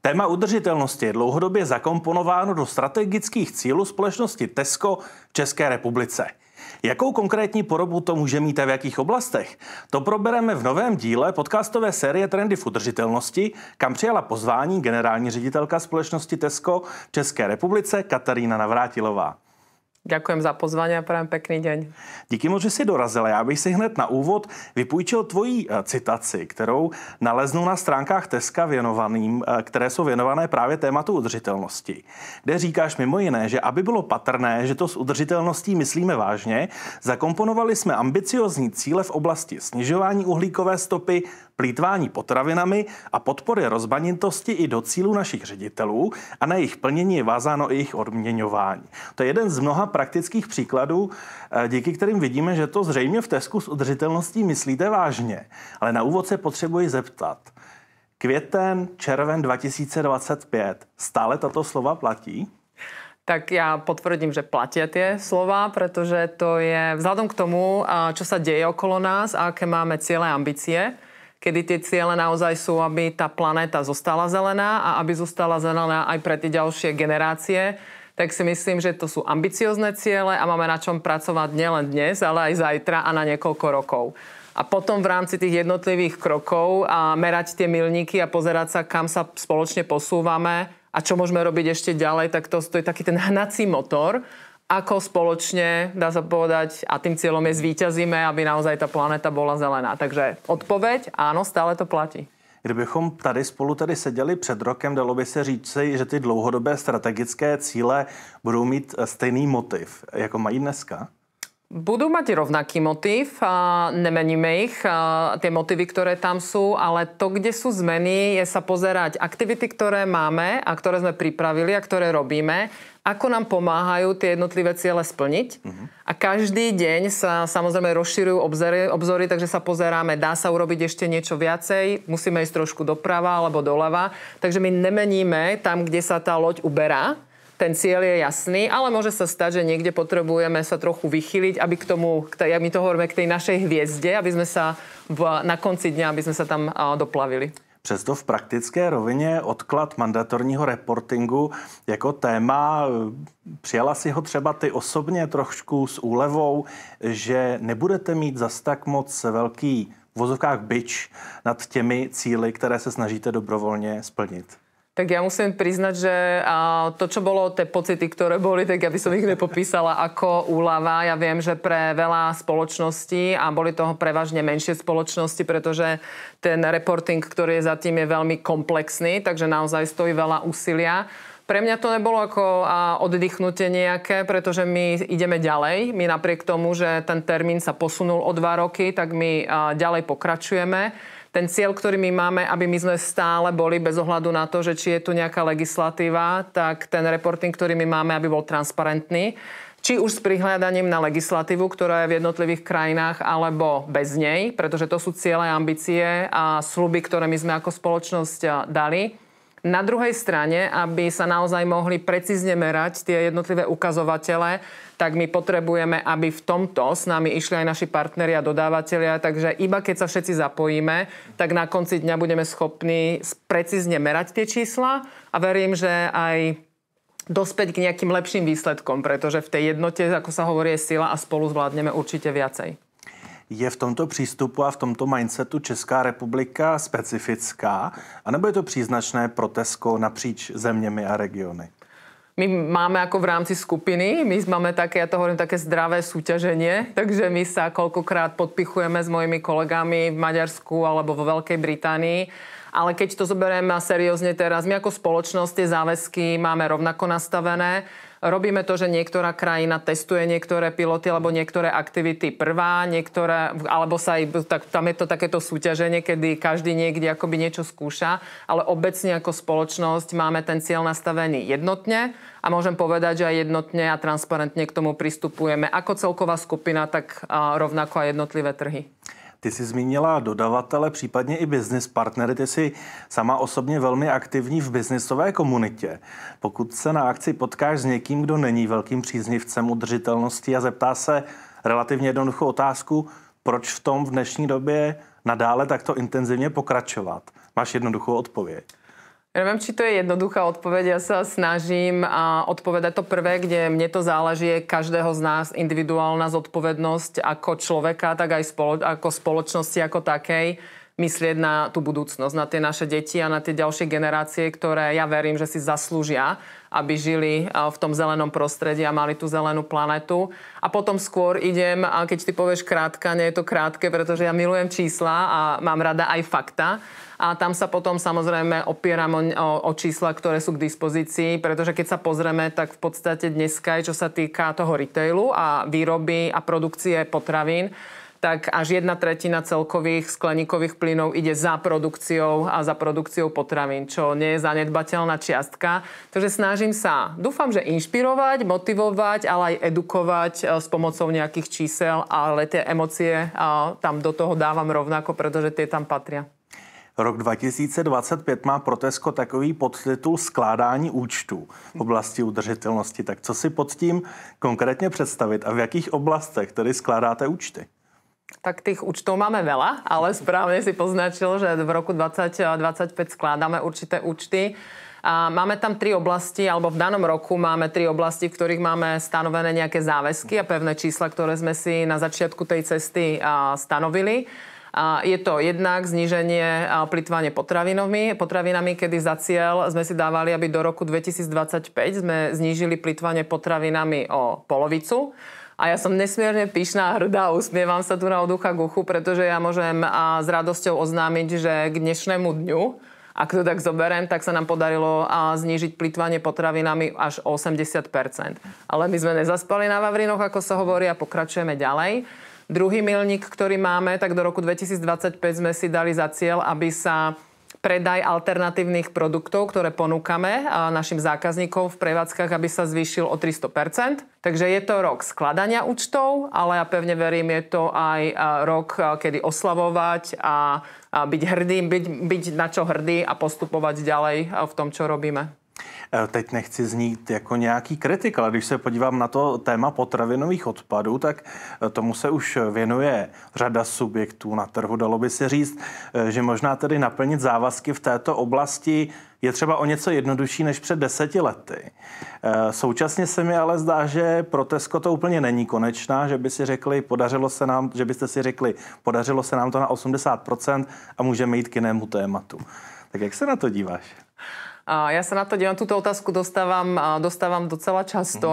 Téma udržitelnosti je dlouhodobě zakomponováno do strategických cílů společnosti Tesco v České republice. Jakou konkrétní podobu to může mít a v jakých oblastech? To probereme v novém díle podcastové série Trendy v udržitelnosti, kam přijala pozvání generální ředitelka společnosti Tesco v České republice Katarína Navrátilová. Ďakujem za pozvání a prajem pekný deň. Díky moc, že jsi dorazila. Já bych si hned na úvod vypůjčil tvoji citaci, kterou naleznu na stránkách Teska které jsou věnované právě tématu udržitelnosti. Kde říkáš mimo jiné, že aby bylo patrné, že to s udržitelností myslíme vážně, zakomponovali jsme ambiciozní cíle v oblasti snižování uhlíkové stopy, plýtvání potravinami a podpory rozmanitosti i do cílů našich ředitelů a na jejich plnění je vázáno i jejich odměňování. To je jeden z mnoha praktických příkladů, díky kterým vidíme, že to zřejmě v Tesku s udržitelností myslíte vážně. Ale na úvod se potřebuji zeptat. Květen, červen 2025. Stále tato slova platí? Tak ja potvrdím, že platia tie slova, pretože to je vzhľadom k tomu, čo sa deje okolo nás a aké máme ciele a ambície, kedy tie ciele naozaj sú, aby tá planéta zostala zelená a aby zostala zelená aj pre tie ďalšie generácie, tak si myslím, že to sú ambiciozne ciele a máme na čom pracovať nielen dnes, ale aj zajtra a na niekoľko rokov. A potom v rámci tých jednotlivých krokov a merať tie milníky a pozerať sa, kam sa spoločne posúvame a čo môžeme robiť ešte ďalej, tak to je taký ten hnací motor, ako spoločne, dá sa povedať, a tým cieľom je zvíťazíme, aby naozaj tá planéta bola zelená. Takže odpoveď, áno, stále to platí. Kdybychom tady spolu seděli před rokem, dalo by se říct, že ty dlouhodobé strategické cíle budou mít stejný motiv, jako mají dneska? Budú mať rovnaký motív, nemeníme ich, tie motívy, ktoré tam sú, ale to, kde sú zmeny, je sa pozerať aktivity, ktoré máme a ktoré sme pripravili a ktoré robíme, ako nám pomáhajú tie jednotlivé ciele splniť. A každý deň sa samozrejme rozširujú obzory, takže sa pozeráme, dá sa urobiť ešte niečo viacej, musíme ísť trošku doprava alebo doľava. Takže my nemeníme tam, kde sa tá loď uberá. Ten cieľ je jasný, ale môže sa stať, že niekde potrebujeme sa trochu vychyliť, aby k tomu, jak my to hovoríme, k tej našej hviezde, aby sme sa na konci dňa, aby sme sa tam doplavili. Přesto v praktické rovině odklad mandatorního reportingu jako téma, přijala si ho třeba ty osobně trošku s úlevou, že nebudete mít zas tak moc velký v vozovkách bič nad těmi cíli, které se snažíte dobrovolně splnit? Tak ja musím priznať, že to, čo bolo, tie pocity, ktoré boli, tak ja by som ich nepopísala ako úľava. Ja viem, že pre veľa spoločností, a boli toho prevažne menšie spoločnosti, pretože ten reporting, ktorý je za tým, je veľmi komplexný, takže naozaj stojí veľa úsilia. Pre mňa to nebolo ako oddychnutie nejaké, pretože my ideme ďalej. My napriek tomu, že ten termín sa posunul o 2 roky, tak my ďalej pokračujeme. Ten cieľ, ktorý my máme, aby my sme stále boli bez ohľadu na to, že či je tu nejaká legislatíva, tak ten reporting, ktorý my máme, aby bol transparentný. Či už s prihľadaním na legislatívu, ktorá je v jednotlivých krajinách, alebo bez nej, pretože to sú ciele, ambície a sľuby, ktoré my sme ako spoločnosť dali. Na druhej strane, aby sa naozaj mohli precízne merať tie jednotlivé ukazovatele, tak my potrebujeme, aby v tomto s nami išli aj naši partneri a dodávateľia. Takže iba keď sa všetci zapojíme, tak na konci dňa budeme schopní precízne merať tie čísla a verím, že aj dospäť k nejakým lepším výsledkom, pretože v tej jednote, ako sa hovorí, je sila a spolu zvládneme určite viacej. Je v tomto přístupu a v tomto mindsetu Česká republika specifická, anebo je to příznačné pro Tesco napříč zeměmi a regiony? My máme ako v rámci skupiny, my máme také, ja to hovorím, také zdravé súťaženie, takže my sa koľkokrát podpichujeme s mojimi kolegami v Maďarsku alebo vo Veľkej Británii. Ale keď to zoberieme seriózne teraz, my ako spoločnosť tie záväzky máme rovnako nastavené. Robíme to, že niektorá krajina testuje niektoré piloty alebo niektoré aktivity prvá, niektoré, alebo sa aj, tak, tam je to takéto súťaženie, kedy každý niekde akoby niečo skúša, ale obecne ako spoločnosť máme ten cieľ nastavený jednotne a môžem povedať, že aj jednotne a transparentne k tomu pristupujeme ako celková skupina, tak rovnako aj jednotlivé trhy. Ty jsi zmínila dodavatele, případně i business partnery. Ty jsi sama osobně velmi aktivní v biznisové komunitě. Pokud se na akci potkáš s někým, kdo není velkým příznivcem udržitelnosti a zeptá se relativně jednoduchou otázku, proč v tom v dnešní době nadále takto intenzivně pokračovat, máš jednoduchou odpověď? Ja neviem, či to je jednoduchá odpoveď. Ja sa snažím odpovedať to prvé, kde mne to záleží, je každého z nás individuálna zodpovednosť ako človeka, tak aj ako spoločnosti ako takej, myslieť na tú budúcnosť, na tie naše deti a na tie ďalšie generácie, ktoré ja verím, že si zaslúžia, aby žili v tom zelenom prostredí a mali tú zelenú planetu. A potom skôr idem, keď ty povieš krátka, nie je to krátke, pretože ja milujem čísla a mám rada aj fakta. A tam sa potom samozrejme opieram o čísla, ktoré sú k dispozícii, pretože keď sa pozrieme, tak v podstate dneska, čo sa týka toho retailu a výroby a produkcie potravín, tak až 1/3 celkových skleníkových plynov ide za produkciou potravín, čo nie je zanedbateľná čiastka. Takže snažím sa, dúfam, že inšpirovať, motivovať, ale aj edukovať s pomocou nejakých čísel, ale tie emócie tam do toho dávam rovnako, pretože tie tam patria. Rok 2025 má pro Tesco takový podtitul Skládání účtů v oblasti udržitelnosti. Tak co si pod tím konkrétně představit a v jakých oblastech tedy skládáte účty? Tak tých účtov máme veľa, ale správne si poznačil, že v roku 2025 skládame určité účty. A máme tam 3 oblasti, alebo v danom roku máme 3 oblasti, v ktorých máme stanovené nejaké záväzky a pevné čísla, ktoré sme si na začiatku tej cesty stanovili. Je to jednak zníženie plytvania potravinami, kedy za cieľ sme si dávali, aby do roku 2025 sme znížili plytvanie potravinami o polovicu. A ja som nesmierne pyšná a hrdá, usmievam sa tu na od ucha k uchu, pretože ja môžem s radosťou oznámiť, že k dnešnému dňu, ak to tak zoberiem, tak sa nám podarilo znížiť plytvanie potravinami až o 80%. Ale my sme nezaspali na Vavrinoch, ako sa hovorí, a pokračujeme ďalej. Druhý milník, ktorý máme, tak do roku 2025 sme si dali za cieľ, aby sa predaj alternatívnych produktov, ktoré ponúkame našim zákazníkom v prevádzkach, aby sa zvýšil o 300%. Takže je to rok skladania účtov, ale ja pevne verím, je to aj rok, kedy oslavovať a byť hrdý, byť na čo hrdý a postupovať ďalej v tom, čo robíme. Teď nechci znít jako nějaký kritik, ale když se podívám na to téma potravinových odpadů, tak tomu se už věnuje řada subjektů na trhu. Dalo by se říct, že možná tedy naplnit závazky v této oblasti je třeba o něco jednodušší než před 10 lety. Současně se mi ale zdá, že pro Tesco to úplně není konečná, že by si řekli, podařilo se nám to na 80% a můžeme jít k jinému tématu. Tak jak se na to díváš? Ja sa na to dívam, túto otázku dostávam docela často.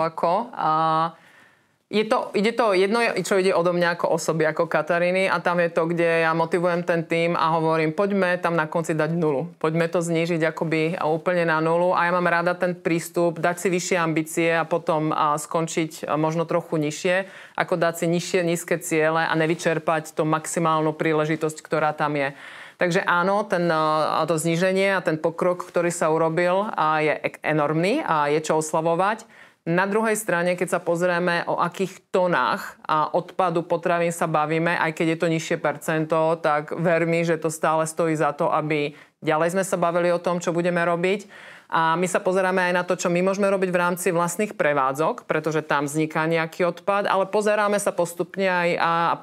Ide to jedno, čo ide odo mňa ako osoby, ako Kataríny, a tam je to, kde ja motivujem ten tím a hovorím, poďme tam na konci dať nulu. Poďme to znížiť akoby úplne na nulu, a ja mám rada ten prístup, dať si vyššie ambície a potom skončiť možno trochu nižšie, ako dať si nízke ciele a nevyčerpať tú maximálnu príležitosť, ktorá tam je. Takže áno, to zníženie a ten pokrok, ktorý sa urobil, je enormný a je čo oslavovať. Na druhej strane, keď sa pozrieme, o akých tonách odpadu potravín sa bavíme, aj keď je to nižšie percento, tak ver mi, že to stále stojí za to, aby ďalej sme sa bavili o tom, čo budeme robiť. A my sa pozeráme aj na to, čo my môžeme robiť v rámci vlastných prevádzok, pretože tam vzniká nejaký odpad, ale pozeráme sa postupne aj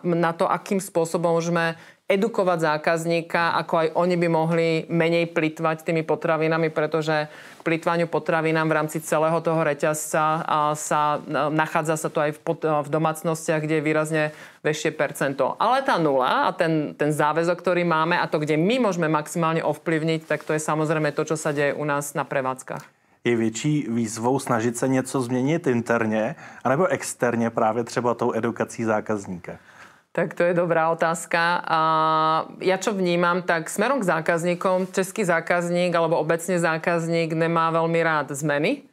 na to, akým spôsobom môžeme edukovať zákazníka, ako aj oni by mohli menej plytvať tými potravinami, pretože k plytvaniu potravinám v rámci celého toho reťazca nachádza sa to aj v domácnostiach, kde je výrazne väčšie percento. Ale tá nula a ten záväzok, ktorý máme, a to, kde my môžeme maximálne ovplyvniť, tak to je samozrejme to, čo sa deje u nás na prevádzkach. Je větší výzvou snažit se něco změnit interně, anebo externě právě třeba tou edukací zákazníka? Tak to je dobrá otázka. Ja čo vnímam, tak smerom k zákazníkom, český zákazník alebo obecne zákazník nemá veľmi rád zmeny.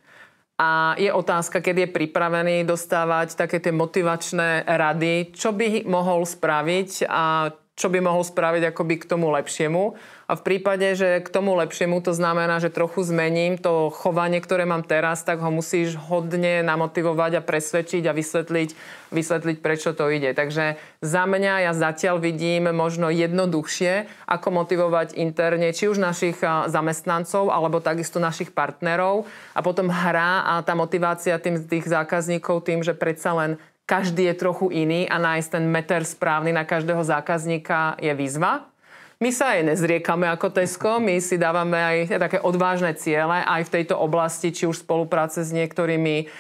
A je otázka, kedy je pripravený dostávať také tie motivačné rady, čo by mohol spraviť a čo by mohol spraviť akoby k tomu lepšiemu. A v prípade, že k tomu lepšiemu to znamená, že trochu zmením to chovanie, ktoré mám teraz, tak ho musíš hodne namotivovať a presvedčiť a vysvetliť, prečo to ide. Takže za mňa ja zatiaľ vidím možno jednoduchšie, ako motivovať interne, či už našich zamestnancov, alebo takisto našich partnerov. A potom hra a tá motivácia tých zákazníkov tým, že predsa len každý je trochu iný a nájsť ten meter správny na každého zákazníka je výzva. My sa aj nezriekame ako Tesco, my si dávame aj také odvážne ciele aj v tejto oblasti, či už spolupráce s niektorými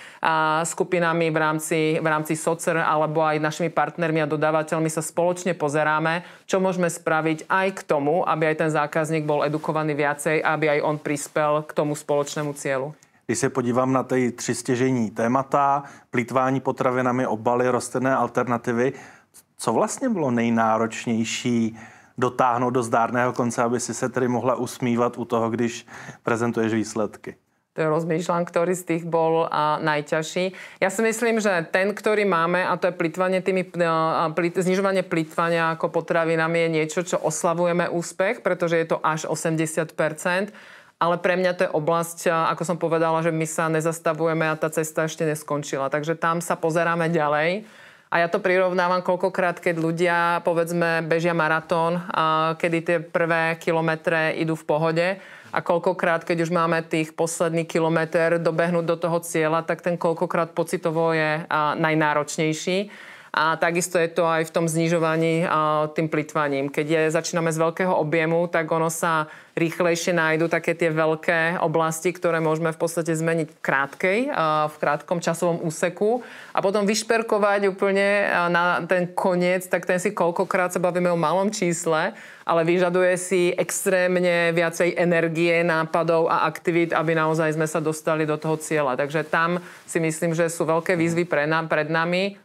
skupinami v rámci SOCR alebo aj našimi partnermi a dodávateľmi sa spoločne pozeráme, čo môžeme spraviť aj k tomu, aby aj ten zákazník bol edukovaný viacej, aby aj on prispel k tomu spoločnému cieľu. Když se podívám na ty 3 stěžejní témata, plýtvání potravinami, obaly, rostlinné alternativy, co vlastně bylo nejnáročnější dotáhnout do zdárného konce, aby si se tedy mohla usmívat u toho, když prezentuješ výsledky? To rozmýšľam, ktorý z tých bol najťažší. Ja si myslím, že ten, ktorý máme, a to je znižovanie plýtvania ako potravinami, je niečo, čo oslavujeme úspech, pretože je to až 80%. Ale pre mňa to je oblasť, ako som povedala, že my sa nezastavujeme a tá cesta ešte neskončila. Takže tam sa pozeráme ďalej. A ja to prirovnávam koľkokrát, keď ľudia, povedzme, bežia maratón, kedy tie prvé kilometre idú v pohode. A koľkokrát, keď už máme tých posledný kilometr dobehnúť do toho cieľa, tak ten koľkokrát pocitovo je najnáročnejší. A takisto je to aj v tom znižovaní tým plytvaním. Keď začíname z veľkého objemu, tak ono sa rýchlejšie nájdu také tie veľké oblasti, ktoré môžeme v podstate zmeniť v krátkom časovom úseku a potom vyšperkovať úplne na ten koniec, tak ten si koľkokrát sa bavíme o malom čísle, ale vyžaduje si extrémne viacej energie, nápadov a aktivít, aby naozaj sme sa dostali do toho cieľa. Takže tam si myslím, že sú veľké výzvy pred nami.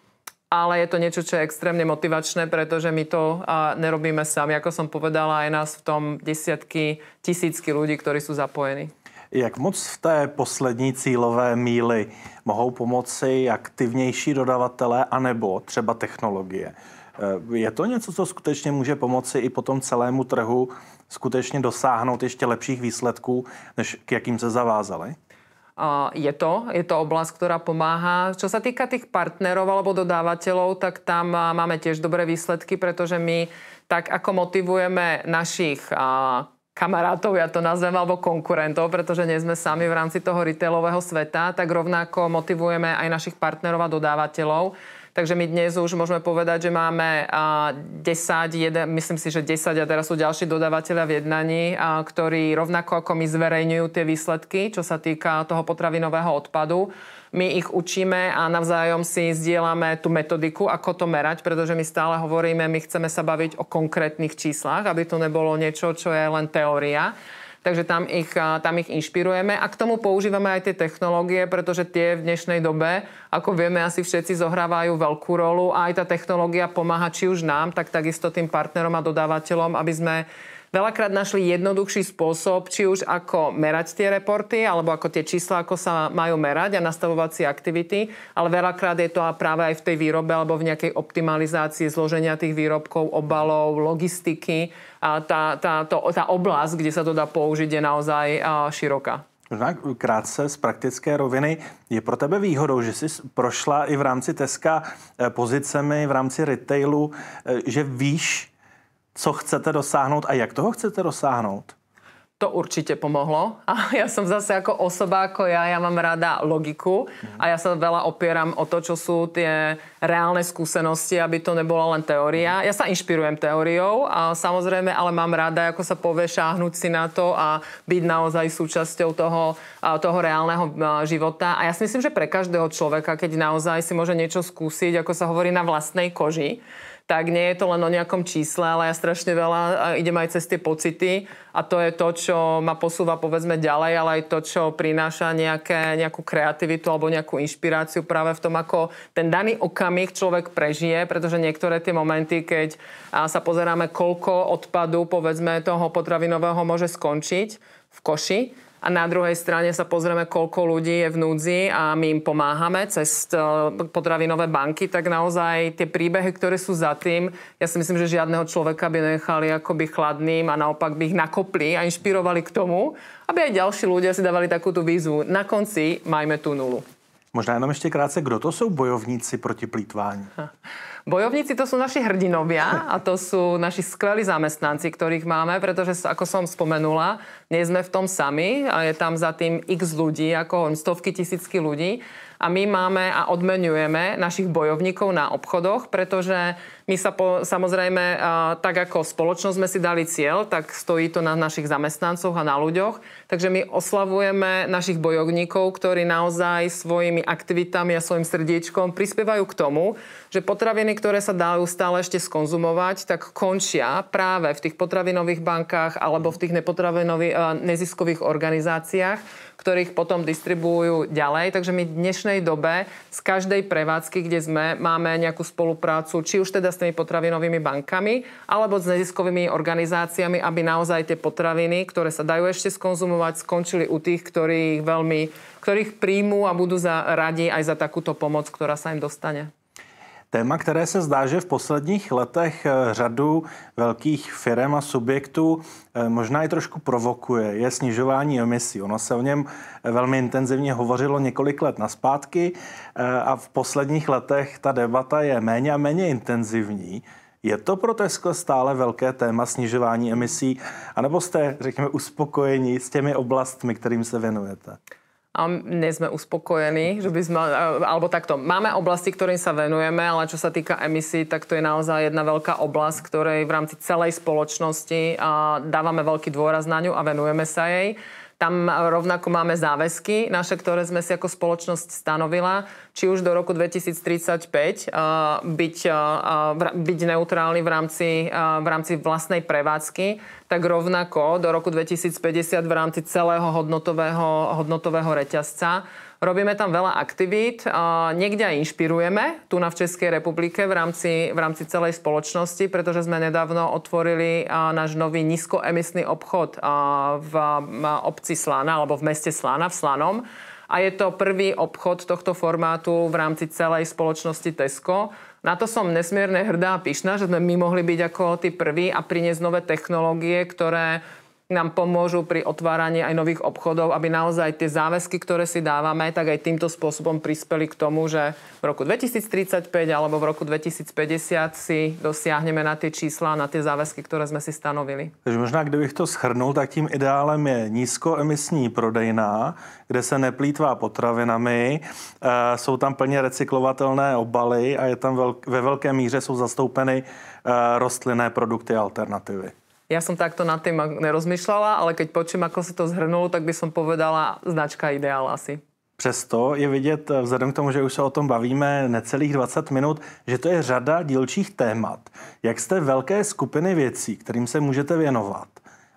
Ale je to niečo, čo je extrémne motivačné, pretože my to nerobíme sami. Ako som povedala, aj nás v tom desiatky, tisícky ľudí, ktorí sú zapojení. Jak moc v té poslední cílové míli mohou pomoci aktivnější dodavatelé anebo třeba technologie? Je to něco, co skutečně může pomoci i potom celému trhu skutečně dosáhnout ještě lepších výsledků, než k jakým se zavázali? Je to oblasť, ktorá pomáha. Čo sa týka tých partnerov alebo dodávateľov, tak tam máme tiež dobré výsledky, pretože my tak ako motivujeme našich kamarátov, ja to nazvem, alebo konkurentov, pretože nie sme sami v rámci toho retailového sveta, tak rovnako motivujeme aj našich partnerov a dodávateľov. Takže my dnes už môžeme povedať, že máme 10, myslím si, že 10 a teraz sú ďalší dodávateľia v jednaní, ktorí rovnako ako my zverejňujú tie výsledky, čo sa týka toho potravinového odpadu. My ich učíme a navzájom si zdieľame tú metodiku, ako to merať, pretože my stále hovoríme, my chceme sa baviť o konkrétnych číslach, aby to nebolo niečo, čo je len teória. Takže tam ich inšpirujeme a k tomu používame aj tie technológie, pretože tie v dnešnej dobe, ako vieme, asi všetci zohrávajú veľkú rolu a aj tá technológia pomáha či už nám, tak takisto tým partnerom a dodávateľom, aby sme veľakrát našli jednoduchší spôsob, či už ako merať tie reporty, alebo ako tie čísla, ako sa majú merať a nastavovať si aktivity, ale veľakrát je to práve aj v tej výrobe alebo v nejakej optimalizácii zloženia tých výrobkov, obalov, logistiky. A tá oblasť, kde sa to dá použiť, je naozaj široká. Možná krátce z praktické roviny. Je pro tebe výhodou, že jsi prošla i v rámci Teska pozicemi v rámci retailu, že víš, co chcete dosáhnout a jak toho chcete dosáhnout? To určite pomohlo. A ja som zase ako osoba, ako ja mám rada logiku a ja sa veľa opieram o to, čo sú tie reálne skúsenosti, aby to nebola len teória. Ja sa inšpirujem teóriou a samozrejme, ale mám rada, ako sa povie, šáhnuť si na to a byť naozaj súčasťou toho reálneho života. A ja si myslím, že pre každého človeka, keď naozaj si môže niečo skúsiť, ako sa hovorí, na vlastnej koži, tak nie je to len o nejakom čísle, ale ja strašne veľa idem aj cez tie pocity a to je to, čo ma posúva povedzme ďalej, ale aj to, čo prináša nejakú kreativitu alebo nejakú inšpiráciu práve v tom, ako ten daný okamih človek prežije, pretože niektoré tie momenty, keď sa pozeráme, koľko odpadu povedzme toho potravinového môže skončiť v koši, a na druhej strane sa pozrieme, koľko ľudí je v núdzi a my im pomáhame cez potravinové banky, tak naozaj tie príbehy, ktoré sú za tým, ja si myslím, že žiadneho človeka by nechali akoby chladným a naopak by ich nakopli a inšpirovali k tomu, aby aj ďalší ľudia si dávali takúto výzvu. Na konci majme tú nulu. Možná jenom ještě krátce, kdo to jsou bojovníci proti plýtvání? Bojovníci to sú naši hrdinovia a to sú naši skvelí zamestnanci, ktorých máme, pretože ako som spomenula, nie sme v tom sami a je tam za tým x ľudí, ako stovky, tisícky ľudí. a my máme a odmenujeme našich bojovníkov na obchodoch, pretože my sa samozrejme, tak ako spoločnosť sme si dali cieľ, tak stojí to na našich zamestnancoch a na ľuďoch. Takže my oslavujeme našich bojovníkov, ktorí naozaj svojimi aktivitami a svojim srdiečkom prispievajú k tomu, že potraviny, ktoré sa dajú stále ešte skonzumovať, tak končia práve v tých potravinových bankách alebo v tých neziskových organizáciách, ktorých potom distribujú ďalej. Takže my v dnešnej dobe z každej prevádzky, kde sme, máme nejakú spoluprácu, či už teda s tými potravinovými bankami, alebo s neziskovými organizáciami, aby naozaj tie potraviny, ktoré sa dajú ešte skonzumovať, skončili u tých, ktorých príjmú a budú radi aj za takúto pomoc, ktorá sa im dostane. Téma, které se zdá, že v posledních letech řadu velkých firem a subjektů možná i trošku provokuje, je snižování emisí. Ono se o něm velmi intenzivně hovořilo několik let nazpátky a v posledních letech ta debata je méně a méně intenzivní. Je to pro Tesco stále velké téma snižování emisí, anebo jste, řekněme, uspokojení s těmi oblastmi, kterým se věnujete? A nie sme uspokojení, že by sme, alebo takto, máme oblasti, ktorým sa venujeme, ale čo sa týka emisí, tak to je naozaj jedna veľká oblasť, ktorej v rámci celej spoločnosti dávame veľký dôraz na ňu a venujeme sa jej. Tam rovnako máme záväzky naše, ktoré sme si ako spoločnosť stanovila, či už do roku 2035 byť neutrálny v rámci vlastnej prevádzky, tak rovnako do roku 2050 v rámci celého hodnotového reťazca. Robíme tam veľa aktivít, niekde aj inšpirujeme tu v Českej republike v rámci celej spoločnosti, pretože sme nedávno otvorili náš nový nízkoemisný obchod v obci Slana alebo v meste Slana v Slanom. A je to prvý obchod tohto formátu v rámci celej spoločnosti Tesco. Na to som nesmierne hrdá a pyšná, že sme my mohli byť ako tí prví a priniesť nové technológie, ktoré nám pomôžu pri otváraní aj nových obchodov, aby naozaj tie záväzky, ktoré si dávame, tak aj týmto spôsobom prispeli k tomu, že v roku 2035 alebo v roku 2050 si dosiahneme na tie čísla, na tie záväzky, ktoré sme si stanovili. Takže možná, kdybych to shrnul, tak tím ideálem je nízkoemisní prodejná, kde se neplýtvá potravinami, jsou tam plně recyklovatelné obaly a je tam ve velké míře jsou zastoupeny rostlinné produkty a alternativy. Ja som takto nad tým nerozmýšľala, ale keď počujem, ako si to zhrnul, tak by som povedala značka Ideál asi. Přesto je vidět, vzhledem k tomu, že už se o tom bavíme necelých 20 minut, že to je řada dílčích témat. Jak jste velké skupiny věcí, kterým se můžete věnovat,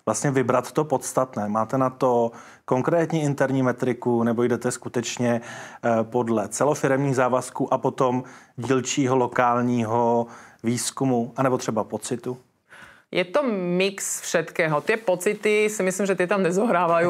vlastně vybrat to podstatné? Máte na to konkrétní interní metriku nebo jdete skutečně podle celofiremních závazků a potom dílčího lokálního výzkumu anebo třeba pocitu? Je to mix všetkého. Tie pocity si myslím, že tie tam nezohrávajú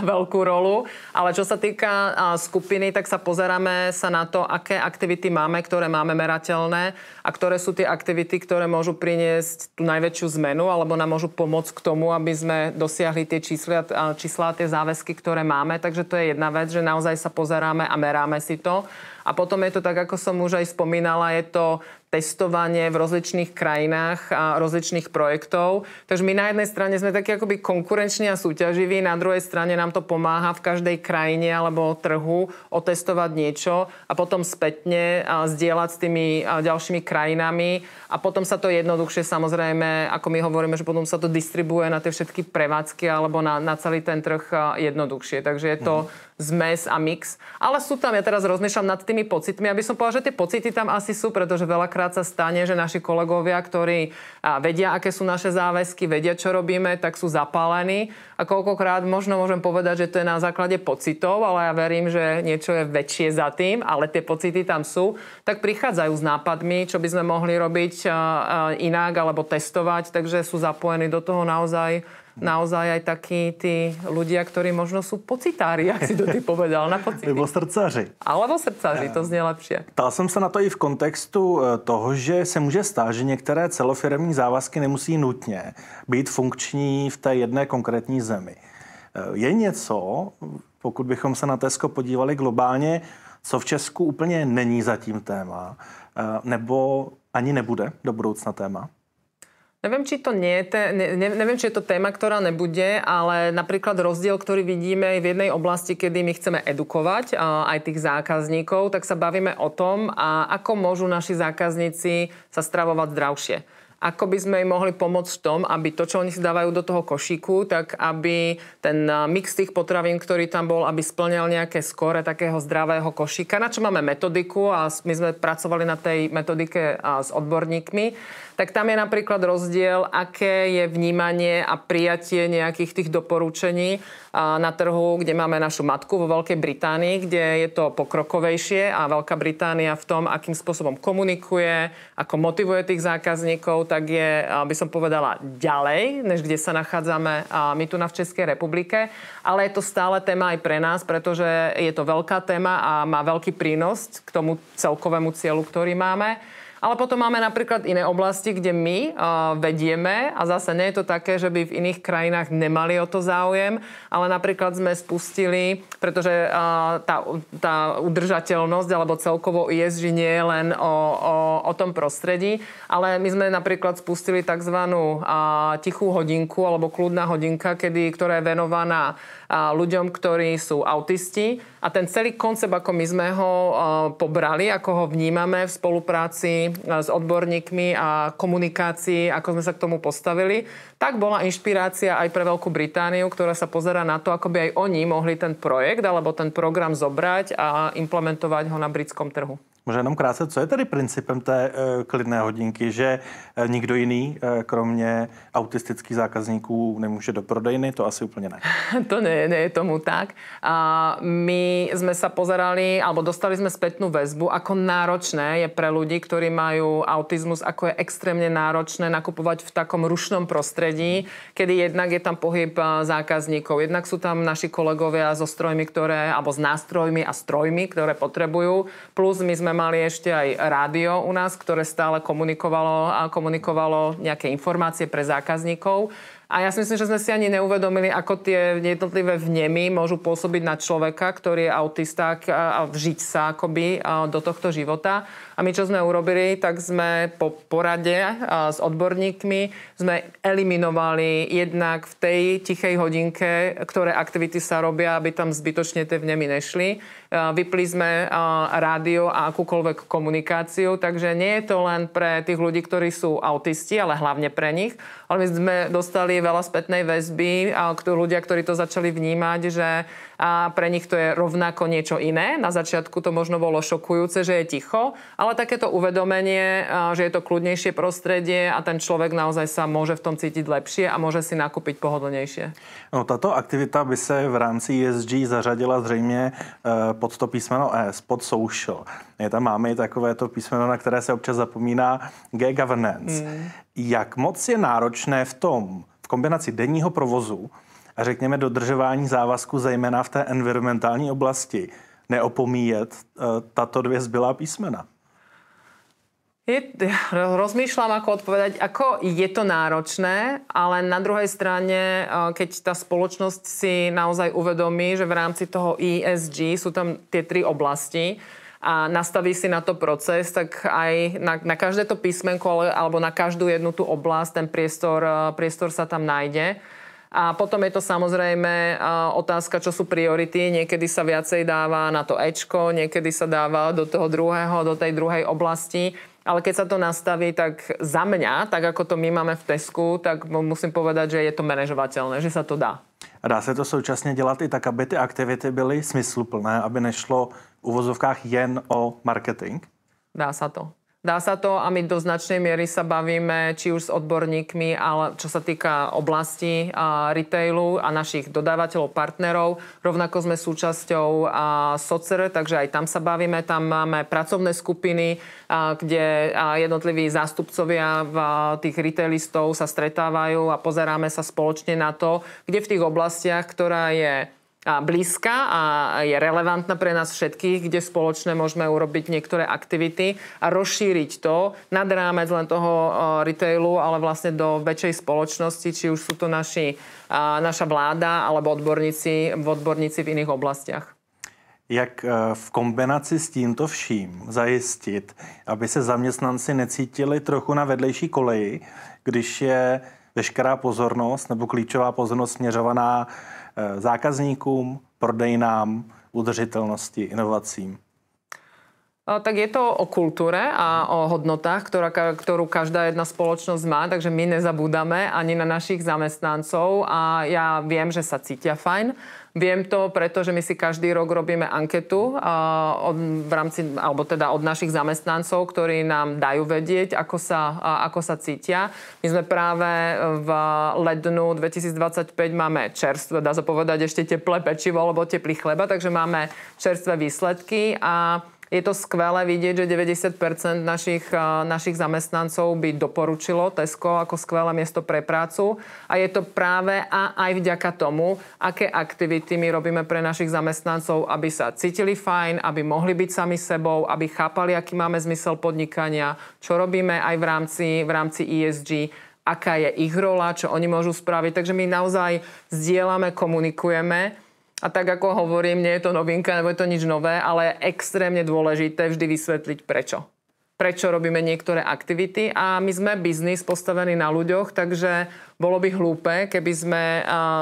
veľkú rolu, ale čo sa týka skupiny, tak sa pozeráme sa na to, aké aktivity máme, ktoré máme merateľné a ktoré sú tie aktivity, ktoré môžu priniesť tú najväčšiu zmenu alebo nám môžu pomôcť k tomu, aby sme dosiahli tie čísla, tie záväzky, ktoré máme. Takže to je jedna vec, že naozaj sa pozeráme a meráme si to. A potom je to tak, ako som už aj spomínala, je to testovanie v rozličných krajinách a rozličných projektov. Takže my na jednej strane sme takí akoby konkurenční a súťaživí, na druhej strane nám to pomáha v každej krajine alebo trhu otestovať niečo a potom spätne zdieľať s tými ďalšími krajinami a potom sa to jednoduchšie samozrejme, ako my hovoríme, že potom sa to distribuuje na tie všetky prevádzky alebo na celý ten trh jednoduchšie. Takže je to zmes a mix. Ale sú tam, ja teraz rozmýšľam nad tými pocitmi, aby som povedala, že tie pocity tam asi sú, pretože veľakrát sa stane, že naši kolegovia, ktorí vedia, aké sú naše záväzky, vedia, čo robíme, tak sú zapálení. A koľkokrát možno môžem povedať, že to je na základe pocitov, ale ja verím, že niečo je väčšie za tým, ale tie pocity tam sú. Tak prichádzajú s nápadmi, čo by sme mohli robiť inak alebo testovať, takže sú zapojení do toho naozaj aj takí tí ľudia, ktorí možno sú pocitári, jak si to ty povedal, na pocity. Nebo srdcaři. Alebo srdcaři, to znie lepšie. Ptal jsem se na to i v kontextu toho, že se může stát, že některé celofiremní závazky nemusí nutně být funkční v té jedné konkrétní zemi. Je něco, pokud bychom se na Tesco podívali globálně, co v Česku úplně není zatím téma, nebo ani nebude do budoucna téma? Neviem, či je to téma, ktorá nebude, ale napríklad rozdiel, ktorý vidíme v jednej oblasti, kedy my chceme edukovať aj tých zákazníkov, tak sa bavíme o tom, ako môžu naši zákazníci sa stravovať zdravšie. Ako by sme im mohli pomôcť v tom, aby to, čo oni si dávajú do toho košíku, tak aby ten mix tých potravín, ktorý tam bol, aby splňal nejaké skóre takého zdravého košíka. Na čo máme metodiku a my sme pracovali na tej metodike s odborníkmi. Tak tam je napríklad rozdiel, aké je vnímanie a prijatie nejakých tých doporučení na trhu, kde máme našu matku vo Veľkej Británii, kde je to pokrokovejšie a Veľká Británia v tom, akým spôsobom komunikuje, ako motivuje tých zákazníkov, tak je, by som povedala, ďalej, než kde sa nachádzame my tu v Českej republike. Ale je to stále téma aj pre nás, pretože je to veľká téma a má veľký prínos k tomu celkovému cieľu, ktorý máme. Ale potom máme napríklad iné oblasti, kde my vedieme a zase nie je to také, že by v iných krajinách nemali o to záujem, ale napríklad sme spustili, pretože tá udržateľnosť alebo celkovo ESG nie je len o tom prostredí, ale my sme napríklad spustili takzvanú tichú hodinku alebo kľudná hodinka, ktorá je venovaná ľuďom, ktorí sú autisti. A ten celý koncept, ako my sme ho pobrali, ako ho vnímame v spolupráci s odborníkmi a komunikácii, ako sme sa k tomu postavili, tak bola inšpirácia aj pre Veľkú Britániu, ktorá sa pozerá na to, ako by aj oni mohli ten projekt alebo ten program zobrať a implementovať ho na britskom trhu. Možná jenom krátce, co je tedy principem té klidné hodinky, že nikdo jiný, kromě autistických zákazníků, nemůže do prodejny? To asi úplně ne. To nie je tomu tak. My sme sa pozerali, alebo dostali sme spätnú väzbu, ako náročné je pre ľudí, ktorí majú autizmus, ako je extrémne náročné nakupovať v takom rušnom prostredí, kedy jednak je tam pohyb zákazníkov, jednak sú tam naši kolegovia so strojmi, alebo s nástrojmi a strojmi, ktoré potrebujú. Plus my sme mali ešte aj rádio u nás, ktoré stále komunikovalo nejaké informácie pre zákazníkov. A ja si myslím, že sme si ani neuvedomili, ako tie jednotlivé vnemy môžu pôsobiť na človeka, ktorý je autista a vžiť sa akoby do tohto života. A my, čo sme urobili, tak sme po porade s odborníkmi sme eliminovali jednak v tej tichej hodinke, ktoré aktivity sa robia, aby tam zbytočne tie vnemy nešli. Vypli sme rádio a akúkoľvek komunikáciu, takže nie je to len pre tých ľudí, ktorí sú autisti, ale hlavne pre nich. Ale my sme dostali veľa spätnej väzby a ľudia, ktorí to začali vnímať, že pre nich to je rovnako niečo iné. Na začiatku to možno bolo šokujúce, že je ticho, ale takéto uvedomenie, že je to kľudnejšie prostredie a ten človek naozaj sa môže v tom cítiť lepšie a môže si nakúpiť pohodlnejšie. No, tato aktivita by se v rámci ESG zařadila zřejmě pod to písmeno S, pod social. Tam máme i takové to písmeno, na které se občas zapomíná, G-governance. Jak moc je náročné v kombinaci denního provozu a řekněme dodržování závazku, zejména v té environmentální oblasti, neopomíjet tato dvě zbylá písmena? Rozmýšľam, ako odpovedať, ako je to náročné, ale na druhej strane, keď tá spoločnosť si naozaj uvedomí, že v rámci toho ESG sú tam tie 3 oblasti a nastaví si na to proces, tak aj na každé to písmenko alebo na každú jednu tú oblasť ten priestor sa tam nájde. A potom je to samozrejme otázka, čo sú priority. Niekedy sa viacej dáva na to Ečko, niekedy sa dáva do tej druhej oblasti. Ale keď sa to nastaví, tak za mňa, tak ako to my máme v Tesku, tak musím povedať, že je to manažovateľné, že sa to dá. A dá se to současně dělat i tak, aby ty aktivity byly smysluplné, aby nešlo v uvozovkách jen o marketing? Dá sa to. Dá sa to a my do značnej miery sa bavíme či už s odborníkmi, ale čo sa týka oblasti retailu a našich dodávateľov, partnerov. Rovnako sme súčasťou SOCR, takže aj tam sa bavíme. Tam máme pracovné skupiny, kde jednotliví zástupcovia tých retailistov sa stretávajú a pozeráme sa spoločne na to, kde v tých oblastiach, ktorá je blízka a je relevantná pre nás všetkých, kde spoločne môžeme urobiť niektoré aktivity a rozšíriť to nad rámec len toho retailu, ale vlastne do väčšej spoločnosti, či už sú to naša vláda alebo odborníci v iných oblastiach. Jak v kombinaci s tímto vším zajistit, aby se zaměstnanci necítili trochu na vedlejší koleji, když je veškerá pozornost nebo klíčová pozornost směřovaná zákazníkům, prodejnám, udržitelnosti, inovacím? Tak je to o kultúre a o hodnotách, ktorú každá jedna spoločnosť má, takže my nezabúdame ani na našich zamestnancov a ja viem, že sa cítia fajn. Viem to, pretože my si každý rok robíme anketu v rámci, alebo teda od našich zamestnancov, ktorí nám dajú vedieť, ako sa cítia. My sme práve v lednu 2025 máme čerstvé, dá sa povedať ešte teplé pečivo alebo teplý chleba, takže máme čerstvé výsledky a je to skvelé vidieť, že 90% našich zamestnancov by doporučilo Tesco ako skvelé miesto pre prácu. A je to práve aj vďaka tomu, aké aktivity my robíme pre našich zamestnancov, aby sa cítili fajn, aby mohli byť sami sebou, aby chápali, aký máme zmysel podnikania, čo robíme aj v rámci ESG, aká je ich rola, čo oni môžu spraviť. Takže my naozaj zdieľame, komunikujeme. A tak ako hovorím, nie je to novinka, nebo je to nič nové, ale je extrémne dôležité vždy vysvetliť prečo. Prečo robíme niektoré aktivity a my sme biznis postavený na ľuďoch, takže bolo by hlúpe, keby sme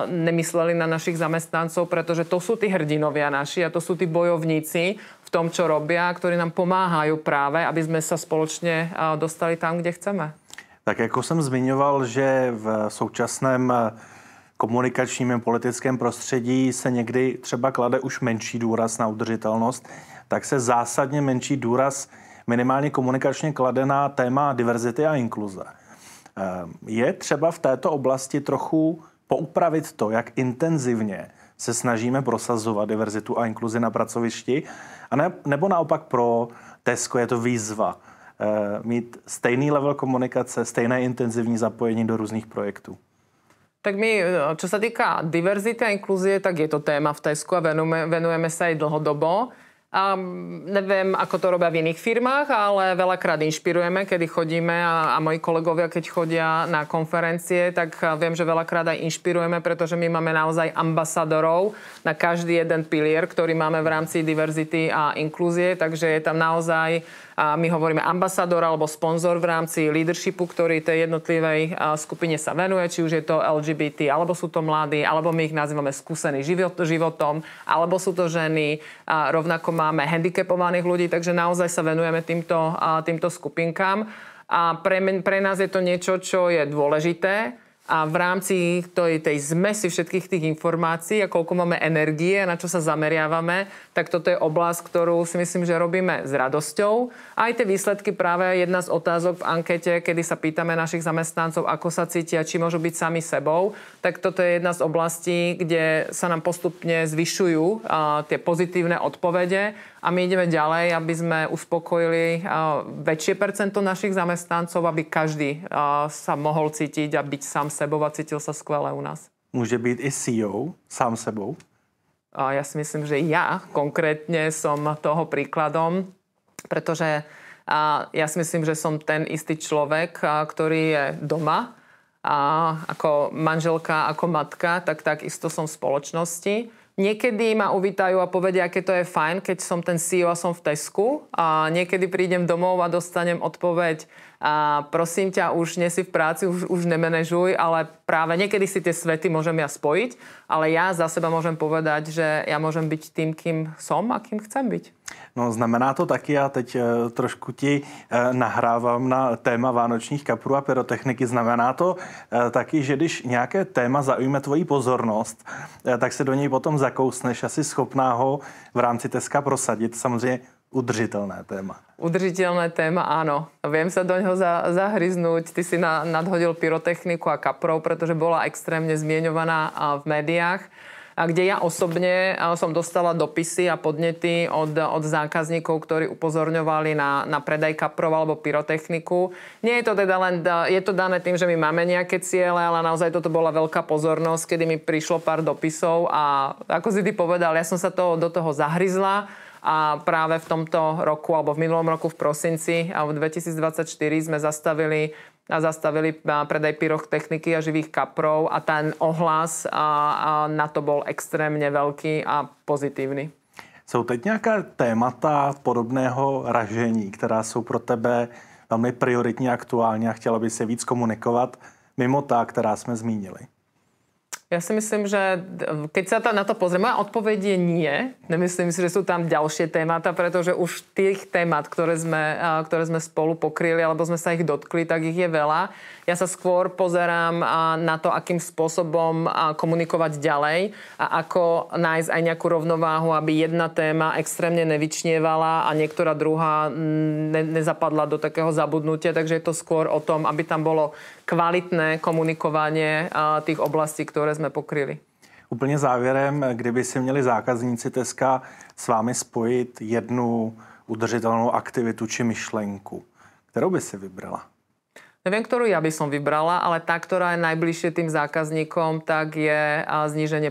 nemysleli na našich zamestnancov, pretože to sú tí hrdinovia naši a to sú tí bojovníci v tom, čo robia, ktorí nám pomáhajú práve, aby sme sa spoločne dostali tam, kde chceme. Tak jako jsem zmiňoval, že v současném komunikačním politickém prostředí se někdy třeba klade už menší důraz na udržitelnost, tak se zásadně menší důraz minimálně komunikačně klade na téma diverzity a inkluze. Je třeba v této oblasti trochu poupravit to, jak intenzivně se snažíme prosazovat diverzitu a inkluzi na pracovišti, nebo naopak pro Tesco je to výzva mít stejný level komunikace, stejné intenzivní zapojení do různých projektů? Tak my, čo sa týka diverzity a inklúzie, tak je to téma v Tesku a venujeme sa aj dlhodobo. A neviem, ako to robia v iných firmách, ale veľakrát inšpirujeme, kedy chodíme a moji kolegovia, keď chodia na konferencie, tak viem, že veľakrát aj inšpirujeme, pretože my máme naozaj ambasadorov na každý jeden pilier, ktorý máme v rámci diverzity a inklúzie, takže je tam naozaj, a my hovoríme ambasador alebo sponzor v rámci leadershipu, ktorý tej jednotlivej skupine sa venuje, či už je to LGBT, alebo sú to mladí, alebo my ich nazývame skúsení životom, alebo sú to ženy, a rovnako máme handicapovaných ľudí, takže naozaj sa venujeme týmto skupinkám. A pre nás je to niečo, čo je dôležité. A v rámci tej zmesi všetkých tých informácií a koľko máme energie a na čo sa zameriavame, tak toto je oblasť, ktorú si myslím, že robíme s radosťou. A aj tie výsledky, práve jedna z otázok v ankete, kedy sa pýtame našich zamestnancov, ako sa cítia, či môžu byť sami sebou, tak toto je jedna z oblastí, kde sa nám postupne zvyšujú tie pozitívne odpovede. A my ideme ďalej, aby sme uspokojili väčšie percento našich zamestnancov, aby každý sa mohol cítiť a byť sám sebou a cítil sa skvelé u nás. Môže byť i CEO sám sebou? Ja si myslím, že ja konkrétne som toho príkladom, pretože ja si myslím, že som ten istý človek, ktorý je doma, ako manželka, ako matka, tak takisto som v spoločnosti. Niekedy ma uvítajú a povedia, aké to je fajn, keď som ten CEO a som v Tesku. A niekedy prídem domov a dostanem odpoveď, a prosím ťa, už nie si v práci, už nemenežuj, ale práve niekedy si tie svety môžem ja spojiť, ale ja za seba môžem povedať, že ja môžem byť tým, kým som a kým chcem byť. No, znamená to taky, já teď trošku ti nahrávám na téma vánočních kaprů a pyrotechniky, znamená to taky, že když nějaké téma zaujme tvoji pozornost, tak se do něj potom zakousneš, asi schopná ho v rámci Teska prosadit, samozřejmě udržitelné téma. Udržiteľné téma, áno. Viem sa do ňoho zahryznúť. Ty si nadhodil pyrotechniku a kaprov, pretože bola extrémne zmieňovaná v médiách. A kde ja osobne som dostala dopisy a podnety od zákazníkov, ktorí upozorňovali na predaj kaprov alebo pyrotechniku. Nie je to teda len, je to dané tým, že my máme nejaké ciele, ale naozaj toto bola veľká pozornosť, kedy mi prišlo pár dopisov a ako si ty povedal, ja som sa do toho zahryzla. A práve v tomto roku, alebo v minulom roku v prosinci a v 2024 sme zastavili predaj pyrotechniky a živých kaprov a ten ohlas na to bol extrémne veľký a pozitívny. Jsou teď nějaká témata podobného ražení, která jsou pro tebe velmi prioritně aktuální a chtěla by si víc komunikovat mimo tá, ktorá sme zmínili? Ja si myslím, že keď sa na to pozrieme, moja odpoveď je nie. Nemyslím si, že sú tam ďalšie témata, pretože už tých témat, ktoré sme spolu pokryli, alebo sme sa ich dotkli, tak ich je veľa. Ja sa skôr pozerám na to, akým spôsobom komunikovať ďalej a ako nájsť aj nejakú rovnováhu, aby jedna téma extrémne nevyčnievala a niektorá druhá nezapadla do takého zabudnutia. Takže je to skôr o tom, aby tam bolo kvalitné komunikovanie tých oblastí, ktoré sme pokryli. Úplně závěrem, kdyby si měli zákazníci Teska s vámi spojit jednu udržitelnou aktivitu či myšlenku, kterou by si vybrala? Neviem, ktorú ja by som vybrala, ale tá, ktorá je najbližšie tým zákazníkom, tak je zníženie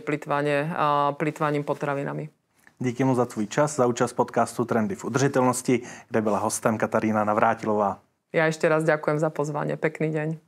plýtvaním potravinami. Díky mu za tvůj čas, za účast podcastu Trendy v udržitelnosti, kde byla hostem Katarína Navrátilová. Ja ešte raz ďakujem za pozvanie. Pekný deň.